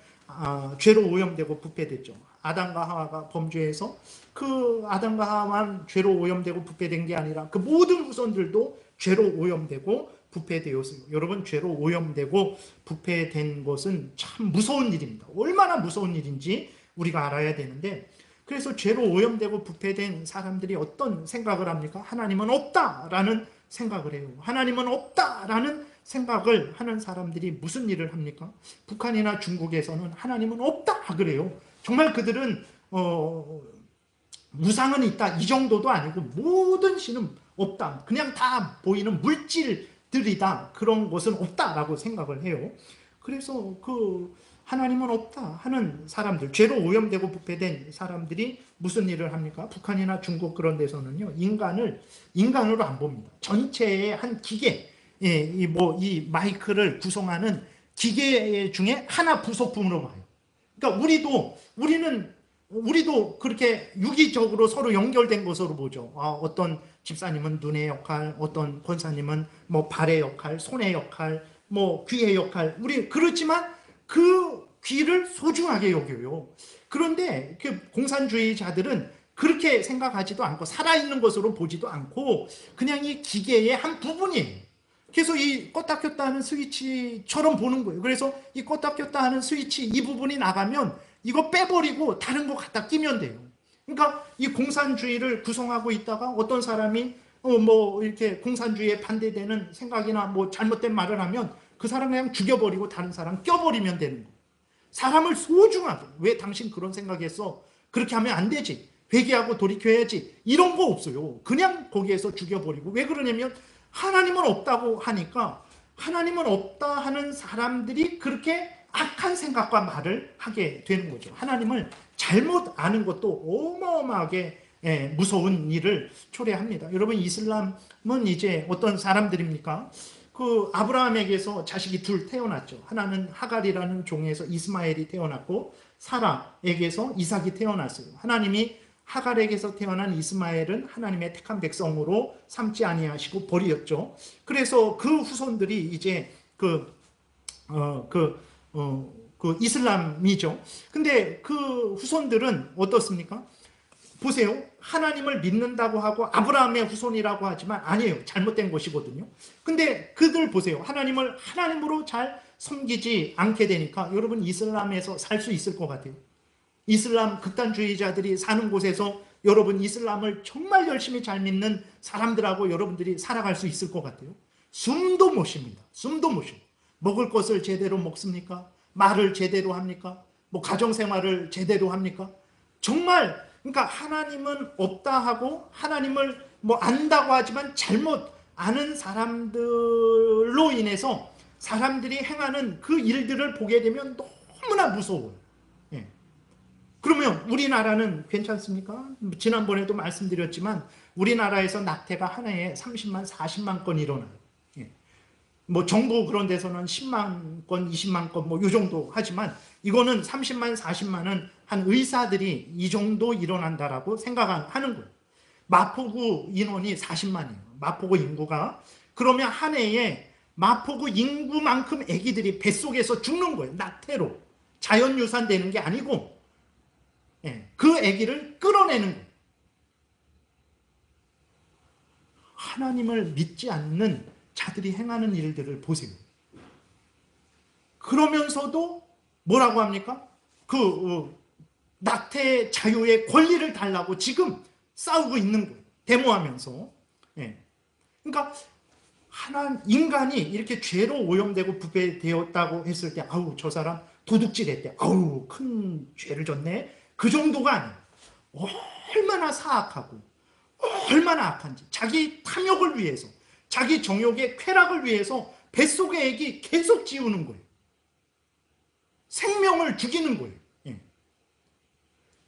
죄로 오염되고 부패됐죠. 아담과 하와가 범죄해서 그 아담과 하와만 죄로 오염되고 부패된 게 아니라 그 모든 후손들도 죄로 오염되고 부패되었어요. 여러분, 죄로 오염되고 부패된 것은 참 무서운 일입니다. 얼마나 무서운 일인지 우리가 알아야 되는데, 그래서 죄로 오염되고 부패된 사람들이 어떤 생각을 합니까? 하나님은 없다라는 생각을 해요. 하나님은 없다라는 생각을 하는 사람들이 무슨 일을 합니까? 북한이나 중국에서는 하나님은 없다 그래요. 정말 그들은 우상은 있다 이 정도도 아니고 모든 신은 없다. 그냥 다 보이는 물질들이다. 그런 것은 없다라고 생각을 해요. 그래서 그 하나님은 없다 하는 사람들, 죄로 오염되고 부패된 사람들이 무슨 일을 합니까? 북한이나 중국 그런 데서는요, 인간으로 안 봅니다. 전체의 한 기계, 이 마이크를 구성하는 기계 중에 하나 부속품으로 봐요. 그러니까 우리도 그렇게 유기적으로 서로 연결된 것으로 보죠. 어떤 집사님은 눈의 역할, 어떤 권사님은 뭐 발의 역할, 손의 역할, 뭐 귀의 역할, 우리 그렇지만 그 귀를 소중하게 여겨요. 그런데 그 공산주의자들은 그렇게 생각하지도 않고 살아있는 것으로 보지도 않고 그냥 이 기계의 한 부분이에요. 그래서 이 껐다 켰다 하는 스위치처럼 보는 거예요. 그래서 이 껐다 켰다 하는 스위치 이 부분이 나가면 이거 빼버리고 다른 거 갖다 끼면 돼요. 그러니까 이 공산주의를 구성하고 있다가 어떤 사람이 뭐 이렇게 공산주의에 반대되는 생각이나 뭐 잘못된 말을 하면 그 사람 그냥 죽여버리고 다른 사람 껴버리면 되는 거예요. 사람을 소중하게, 왜 당신 그런 생각했어? 그렇게 하면 안 되지. 회개하고 돌이켜야지. 이런 거 없어요. 그냥 거기에서 죽여버리고. 왜 그러냐면 하나님은 없다고 하니까 하나님은 없다 하는 사람들이 그렇게 악한 생각과 말을 하게 되는 거죠. 하나님을 잘못 아는 것도 어마어마하게 무서운 일을 초래합니다. 여러분, 이슬람은 이제 어떤 사람들입니까? 그 아브라함에게서 자식이 둘 태어났죠. 하나는 하갈이라는 종에서 이스마엘이 태어났고 사라에게서 이삭이 태어났어요. 하나님이 하갈에게서 태어난 이스마엘은 하나님의 택한 백성으로 삼지 아니하시고 버리었죠. 그래서 그 후손들이 이제 그 이슬람이죠. 근데 그 후손들은 어떻습니까? 보세요. 하나님을 믿는다고 하고 아브라함의 후손이라고 하지만 아니에요. 잘못된 것이거든요. 근데 그들 보세요. 하나님을 하나님으로 잘 섬기지 않게 되니까 여러분, 이슬람에서 살 수 있을 것 같아요. 이슬람 극단주의자들이 사는 곳에서 여러분, 이슬람을 정말 열심히 잘 믿는 사람들하고 여러분들이 살아갈 수 있을 것 같아요. 숨도 못 쉽니다. 숨도 못 쉬고. 먹을 것을 제대로 먹습니까? 말을 제대로 합니까? 뭐 가정생활을 제대로 합니까? 정말, 그러니까 하나님은 없다 하고 하나님을 뭐 안다고 하지만 잘못 아는 사람들로 인해서 사람들이 행하는 그 일들을 보게 되면 너무나 무서워요. 예. 그러면 우리나라는 괜찮습니까? 지난번에도 말씀드렸지만 우리나라에서 낙태가 한 해에 30만, 40만 건 일어나요. 예. 뭐 정부 그런 데서는 10만 건, 20만 건 뭐 요 정도 하지만 이거는 30만, 40만은 한 의사들이 이 정도 일어난다라고 생각하는 거예요. 마포구 인원이 40만이에요. 마포구 인구가. 그러면 한 해에 마포구 인구만큼 아기들이 뱃속에서 죽는 거예요. 낙태로. 자연유산 되는 게 아니고 그 아기를 끌어내는 거예요. 하나님을 믿지 않는 자들이 행하는 일들을 보세요. 그러면서도 뭐라고 합니까? 낙태 자유의 권리를 달라고 지금 싸우고 있는 거예요. 데모하면서. 그러니까 인간이 이렇게 죄로 오염되고 부패되었다고 했을 때 아우 저 사람 도둑질했대. 아우 큰 죄를 졌네. 그 정도가 아니에요. 얼마나 사악하고 얼마나 악한지 자기 탐욕을 위해서 자기 정욕의 쾌락을 위해서 뱃속의 애기 계속 지우는 거예요. 생명을 죽이는 거예요.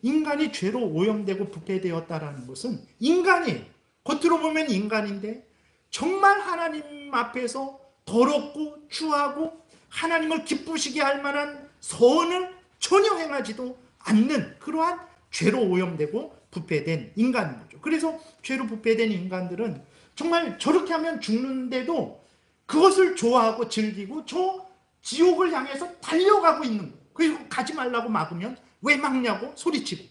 인간이 죄로 오염되고 부패되었다라는 것은 인간이에요. 겉으로 보면 인간인데 정말 하나님 앞에서 더럽고 추하고 하나님을 기쁘시게 할 만한 선을 전혀 행하지도 않는 그러한 죄로 오염되고 부패된 인간인 거죠. 그래서 죄로 부패된 인간들은 정말 저렇게 하면 죽는데도 그것을 좋아하고 즐기고 저 지옥을 향해서 달려가고 있는 거예요. 그리고 가지 말라고 막으면 왜 막냐고 소리치고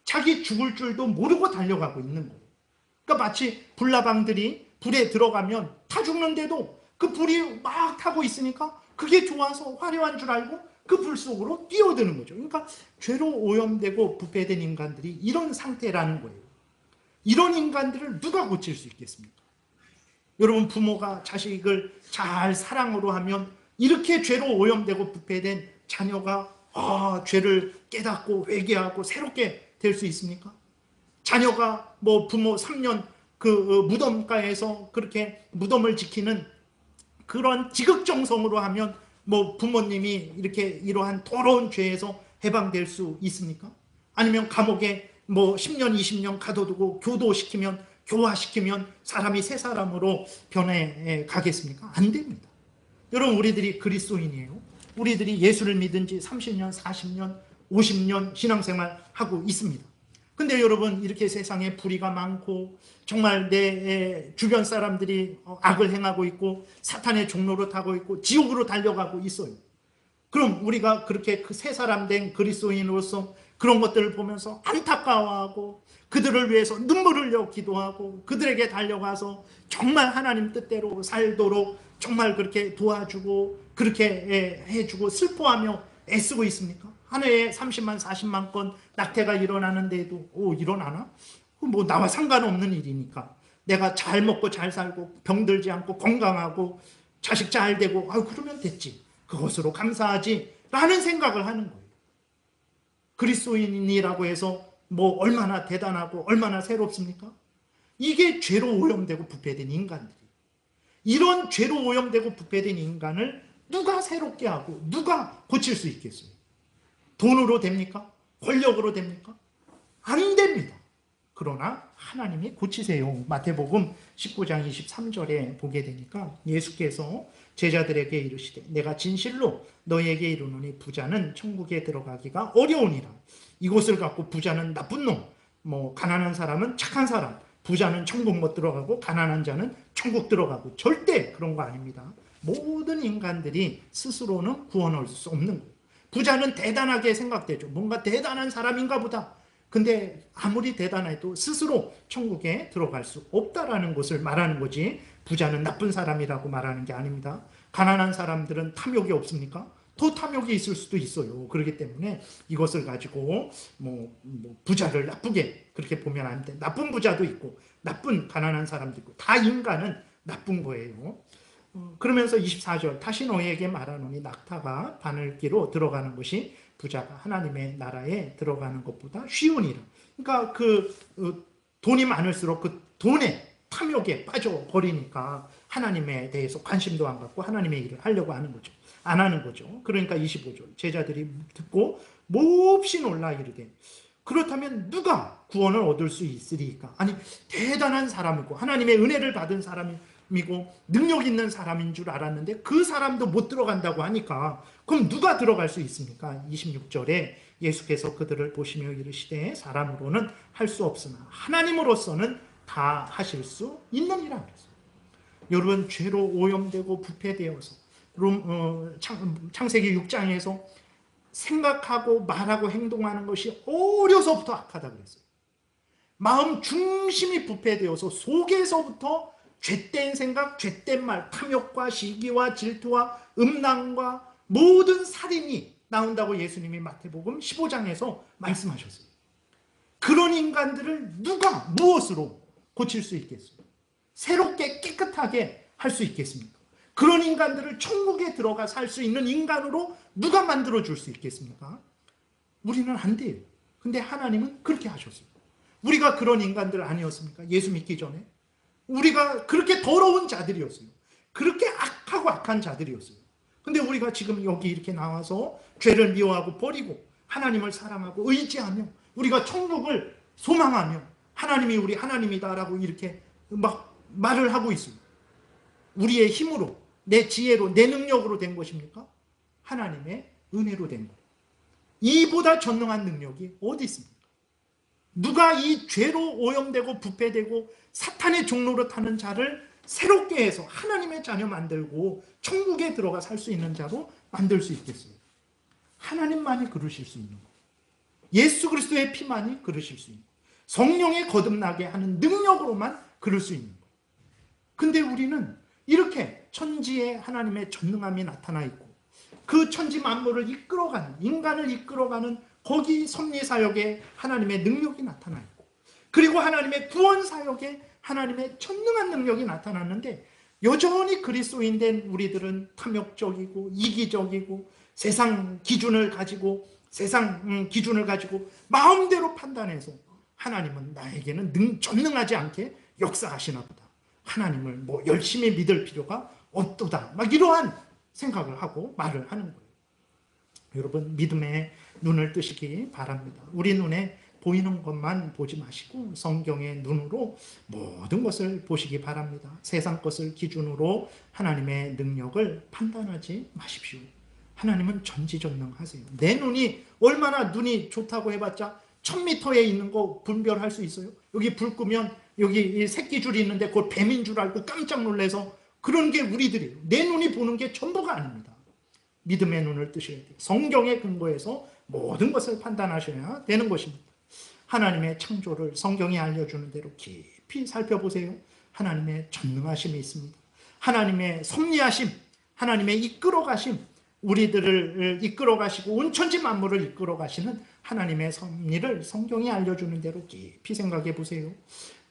자기 죽을 줄도 모르고 달려가고 있는 거예요. 그러니까 마치 불나방들이 불에 들어가면 타 죽는데도 그 불이 막 타고 있으니까 그게 좋아서 화려한 줄 알고 그 불 속으로 뛰어드는 거죠. 그러니까 죄로 오염되고 부패된 인간들이 이런 상태라는 거예요. 이런 인간들을 누가 고칠 수 있겠습니까? 여러분 부모가 자식을 잘 사랑으로 하면 이렇게 죄로 오염되고 부패된 자녀가 죄를 깨닫고 회개하고 새롭게 될 수 있습니까? 자녀가 뭐 부모 3년 그 무덤가에서 그렇게 무덤을 지키는 그런 지극정성으로 하면 뭐 부모님이 이렇게 이러한 더러운 죄에서 해방될 수 있습니까? 아니면 감옥에 뭐 10년 20년 가둬두고 교도시키면 교화시키면 사람이 새 사람으로 변해 가겠습니까? 안 됩니다. 여러분 우리들이 그리스도인이에요. 우리들이 예수를 믿은 지 30년 40년 50년 신앙생활 하고 있습니다. 근데 여러분 이렇게 세상에 불의가 많고 정말 내 주변 사람들이 악을 행하고 있고 사탄의 종로로 타고 있고 지옥으로 달려가고 있어요. 그럼 우리가 그렇게 그 새 사람 된 그리스도인으로서 그런 것들을 보면서 안타까워하고 그들을 위해서 눈물을 흘려 기도하고 그들에게 달려가서 정말 하나님 뜻대로 살도록 정말 그렇게 도와주고 그렇게 해주고 슬퍼하며 애쓰고 있습니까? 한 해에 30만 40만 건 낙태가 일어나는데도 일어나나? 뭐 나와 상관없는 일이니까 내가 잘 먹고 잘 살고 병들지 않고 건강하고 자식 잘 되고 그러면 됐지. 그것으로 감사하지 라는 생각을 하는 거예요. 그리스도인이라고 해서 뭐 얼마나 대단하고 얼마나 새롭습니까? 이게 죄로 오염되고 부패된 인간들이. 이런 죄로 오염되고 부패된 인간을 누가 새롭게 하고 누가 고칠 수 있겠어요? 돈으로 됩니까? 권력으로 됩니까? 안 됩니다. 그러나 하나님이 고치세요. 마태복음 19장 23절에 보게 되니까 예수께서 제자들에게 이르시되 내가 진실로 너희에게 이르노니 부자는 천국에 들어가기가 어려우니라. 이것을 갖고 부자는 나쁜 놈, 뭐 가난한 사람은 착한 사람, 부자는 천국 못 들어가고 가난한 자는 천국 들어가고 절대 그런 거 아닙니다. 모든 인간들이 스스로는 구원할 수 없는 거예요. 부자는 대단하게 생각되죠. 뭔가 대단한 사람인가 보다. 근데 아무리 대단해도 스스로 천국에 들어갈 수 없다라는 것을 말하는 거지 부자는 나쁜 사람이라고 말하는 게 아닙니다. 가난한 사람들은 탐욕이 없습니까? 더 탐욕이 있을 수도 있어요. 그렇기 때문에 이것을 가지고 뭐 부자를 나쁘게 그렇게 보면 안 돼. 나쁜 부자도 있고 나쁜 가난한 사람도 있고 다 인간은 나쁜 거예요. 그러면서 24절 다시 너희에게 말하노니 낙타가 바늘기로 들어가는 것이 부자가 하나님의 나라에 들어가는 것보다 쉬우니라. 그러니까 돈이 많을수록 그 돈에 탐욕에 빠져버리니까 하나님에 대해서 관심도 안 갖고 하나님의 일을 하려고 하는 거죠. 안 하는 거죠. 그러니까 25절 제자들이 듣고 몹시 놀라 이르되 그렇다면 누가 구원을 얻을 수 있으리까? 아니 대단한 사람이고 하나님의 은혜를 받은 사람이 사람이고 능력 있는 사람인 줄 알았는데 그 사람도 못 들어간다고 하니까 그럼 누가 들어갈 수 있습니까? 26절에 예수께서 그들을 보시며 이르시되 사람으로는 할 수 없으나 하나님으로서는 다 하실 수 있느니라 그랬어요. 여러분, 죄로 오염되고 부패되어서 창세기 6장에서 생각하고 말하고 행동하는 것이 어려서부터 악하다 그랬어요. 마음 중심이 부패되어서 속에서부터 죄된 생각, 죄된 말, 탐욕과 시기와 질투와 음란과 모든 살인이 나온다고 예수님이 마태복음 15장에서 말씀하셨어요. 그런 인간들을 누가 무엇으로 고칠 수 있겠어요? 새롭게 깨끗하게 할 수 있겠습니까? 그런 인간들을 천국에 들어가 살 수 있는 인간으로 누가 만들어줄 수 있겠습니까? 우리는 안 돼요. 근데 하나님은 그렇게 하셨어요. 우리가 그런 인간들 아니었습니까? 예수 믿기 전에. 우리가 그렇게 더러운 자들이었어요. 그렇게 악하고 악한 자들이었어요. 근데 우리가 지금 여기 이렇게 나와서 죄를 미워하고 버리고 하나님을 사랑하고 의지하며 우리가 천국을 소망하며 하나님이 우리 하나님이다라고 이렇게 막 말을 하고 있어요. 우리의 힘으로, 내 지혜로, 내 능력으로 된 것입니까? 하나님의 은혜로 된 거예요. 이보다 전능한 능력이 어디 있습니까? 누가 이 죄로 오염되고 부패되고 사탄의 종로로 타는 자를 새롭게 해서 하나님의 자녀 만들고 천국에 들어가 살 수 있는 자로 만들 수 있겠어요? 하나님만이 그러실 수 있는 거예요. 예수 그리스도의 피만이 그러실 수 있는 거예요. 성령의 거듭나게 하는 능력으로만 그럴 수 있는 거예요. 근데 우리는 이렇게 천지에 하나님의 전능함이 나타나 있고 그 천지 만물을 이끌어가는, 인간을 이끌어가는 거기 섭리사역에 하나님의 능력이 나타나 있고 그리고 하나님의 구원사역에 하나님의 전능한 능력이 나타났는데 여전히 그리스도인된 우리들은 탐욕적이고 이기적이고 세상 기준을 가지고 마음대로 판단해서 하나님은 나에게는 전능하지 않게 역사하시나 보다. 하나님을 뭐 열심히 믿을 필요가 없도다. 막 이러한 생각을 하고 말을 하는 거예요. 여러분, 믿음의 눈을 뜨시기 바랍니다. 우리 눈에 보이는 것만 보지 마시고 성경의 눈으로 모든 것을 보시기 바랍니다. 세상 것을 기준으로 하나님의 능력을 판단하지 마십시오. 하나님은 전지전능하세요. 내 눈이 얼마나 눈이 좋다고 해봤자 1000m에 있는 거 분별할 수 있어요? 여기 불 끄면 여기 새끼줄이 있는데 그걸 뱀인 줄 알고 깜짝 놀라서 그런 게 우리들이에요. 내 눈이 보는 게 전부가 아닙니다. 믿음의 눈을 뜨셔야 돼요. 성경의 근거에서 모든 것을 판단하셔야 되는 것입니다. 하나님의 창조를 성경이 알려주는 대로 깊이 살펴보세요. 하나님의 전능하심이 있습니다. 하나님의 섭리하심, 하나님의 이끌어가심, 우리들을 이끌어가시고 온 천지 만물을 이끌어가시는 하나님의 섭리를 성경이 알려주는 대로 깊이 생각해 보세요.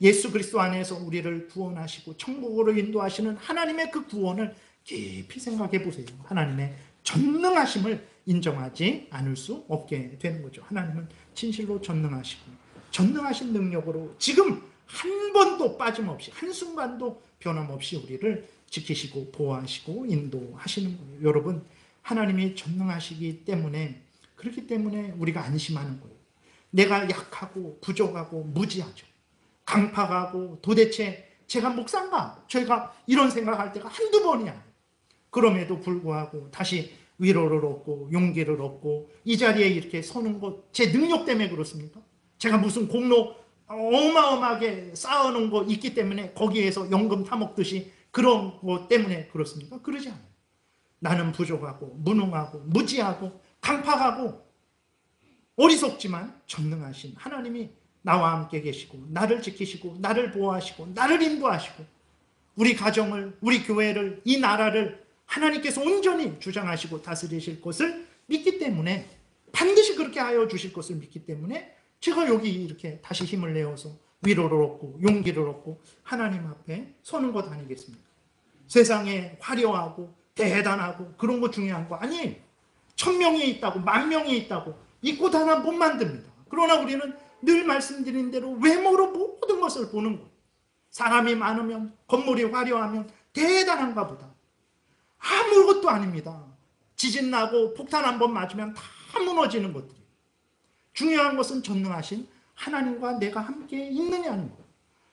예수 그리스도 안에서 우리를 구원하시고 천국으로 인도하시는 하나님의 그 구원을 깊이 생각해 보세요. 하나님의 전능하심을 인정하지 않을 수 없게 되는 거죠. 하나님은 진실로 전능하시고 전능하신 능력으로 지금 한 번도 빠짐없이 한순간도 변함없이 우리를 지키시고 보호하시고 인도하시는 거예요. 여러분, 하나님이 전능하시기 때문에 그렇기 때문에 우리가 안심하는 거예요. 내가 약하고 부족하고 무지하죠. 강팍하고 도대체 제가 목사인가? 제가 이런 생각할 때가 한두 번이 아니에요. 그럼에도 불구하고 다시 위로를 얻고 용기를 얻고 이 자리에 이렇게 서는 것 제 능력 때문에 그렇습니까? 제가 무슨 공로 어마어마하게 쌓아놓은 거 있기 때문에 거기에서 연금 타먹듯이 그런 것 때문에 그렇습니까? 그러지 않아요. 나는 부족하고 무능하고 무지하고 강팍하고 어리석지만 전능하신 하나님이 나와 함께 계시고 나를 지키시고 나를 보호하시고 나를 인도하시고 우리 가정을, 우리 교회를, 이 나라를 하나님께서 온전히 주장하시고 다스리실 것을 믿기 때문에 반드시 그렇게 하여 주실 것을 믿기 때문에 제가 여기 이렇게 다시 힘을 내어서 위로를 얻고 용기를 얻고 하나님 앞에 서는 것 아니겠습니까? 세상에 화려하고 대단하고 그런 거 중요한 거 아니에요. 1000명이 있다고 10,000명이 있다고 이 꽃 하나 못 만듭니다. 그러나 우리는 늘 말씀드린 대로 외모로 모든 것을 보는 거예요. 사람이 많으면 건물이 화려하면 대단한가 보다. 아무것도 아닙니다. 지진 나고 폭탄 한번 맞으면 다 무너지는 것들이에요. 중요한 것은 전능하신 하나님과 내가 함께 있느냐는 거예요.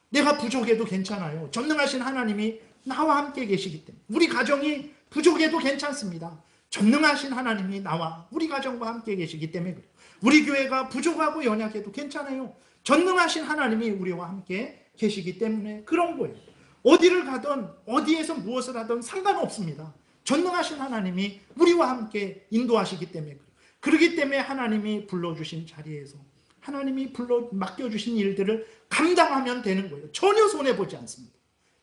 내가 부족해도 괜찮아요. 전능하신 하나님이 나와 함께 계시기 때문에 우리 가정이 부족해도 괜찮습니다. 전능하신 하나님이 나와 우리 가정과 함께 계시기 때문에 그래요. 우리 교회가 부족하고 연약해도 괜찮아요. 전능하신 하나님이 우리와 함께 계시기 때문에 그런 거예요. 어디를 가든 어디에서 무엇을 하든 상관없습니다. 전능하신 하나님이 우리와 함께 인도하시기 때문에 그래요. 그렇기 때문에 하나님이 불러주신 자리에서 하나님이 맡겨주신 일들을 감당하면 되는 거예요. 전혀 손해보지 않습니다.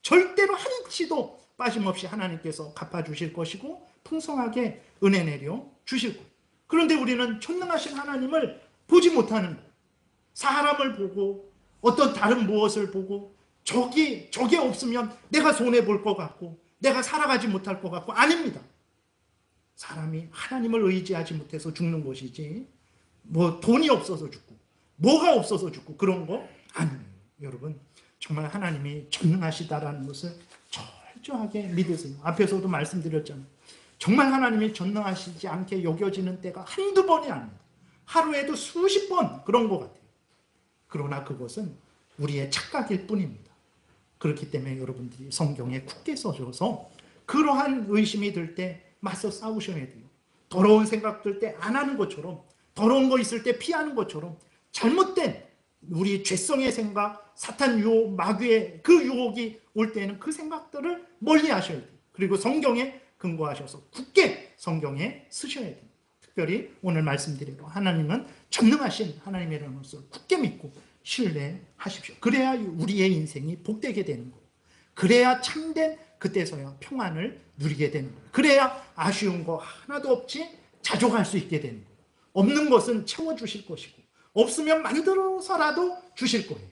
절대로 한치도 빠짐없이 하나님께서 갚아주실 것이고 풍성하게 은혜 내려 주실 거예요. 그런데 우리는 전능하신 하나님을 보지 못하는 거예요. 사람을 보고 어떤 다른 무엇을 보고 저게 없으면 내가 손해볼 것 같고 내가 살아가지 못할 것 같고 아닙니다. 사람이 하나님을 의지하지 못해서 죽는 것이지 뭐 돈이 없어서 죽고 뭐가 없어서 죽고 그런 거 아니에요. 여러분 정말 하나님이 전능하시다라는 것을 철저하게 믿으세요. 앞에서도 말씀드렸잖아요. 정말 하나님이 전능하시지 않게 여겨지는 때가 한두 번이 아닙니다. 하루에도 수십 번 그런 것 같아요. 그러나 그것은 우리의 착각일 뿐입니다. 그렇기 때문에 여러분들이 성경에 굳게 써줘서 그러한 의심이 들 때 맞서 싸우셔야 돼요. 더러운 생각 들 때 안 하는 것처럼 더러운 거 있을 때 피하는 것처럼 잘못된 우리 죄성의 생각, 사탄 유혹, 마귀의 그 유혹이 올 때는 그 생각들을 멀리 하셔야 돼요. 그리고 성경에 근거하셔서 굳게 성경에 쓰셔야 됩니다. 특별히 오늘 말씀드린 하나님은 전능하신 하나님이라는 것을 굳게 믿고 신뢰하십시오. 그래야 우리의 인생이 복되게 되는 거예요. 그래야 참된 그때서야 평안을 누리게 되는 거예요. 그래야 아쉬운 거 하나도 없이 자족할 수 있게 되는 거예요. 없는 것은 채워주실 것이고 없으면 만들어서라도 주실 거예요.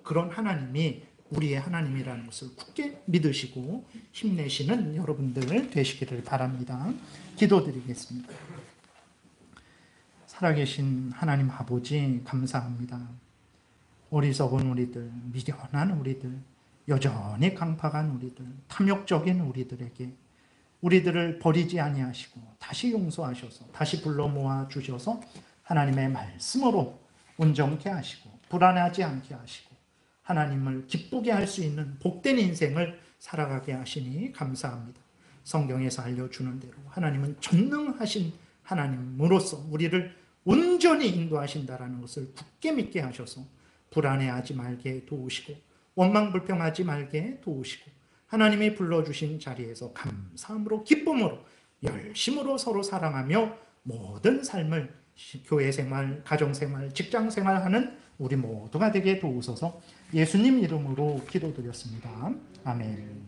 그런 하나님이 우리의 하나님이라는 것을 굳게 믿으시고 힘내시는 여러분들 되시기를 바랍니다. 기도드리겠습니다. 살아계신 하나님 아버지 감사합니다. 어리석은 우리들, 미련한 우리들, 여전히 강팍한 우리들, 탐욕적인 우리들에게 우리들을 버리지 아니하시고 다시 용서하셔서 다시 불러 모아 주셔서 하나님의 말씀으로 온전케 하시고 불안하지 않게 하시고 하나님을 기쁘게 할 수 있는 복된 인생을 살아가게 하시니 감사합니다. 성경에서 알려주는 대로 하나님은 전능하신 하나님으로서 우리를 온전히 인도하신다라는 것을 굳게 믿게 하셔서 불안해하지 말게 도우시고 원망불평하지 말게 도우시고 하나님이 불러주신 자리에서 감사함으로 기쁨으로 열심으로 서로 사랑하며 모든 삶을 교회 생활, 가정 생활, 직장 생활하는 우리 모두가 되게 도우소서 예수님 이름으로 기도드렸습니다. 아멘.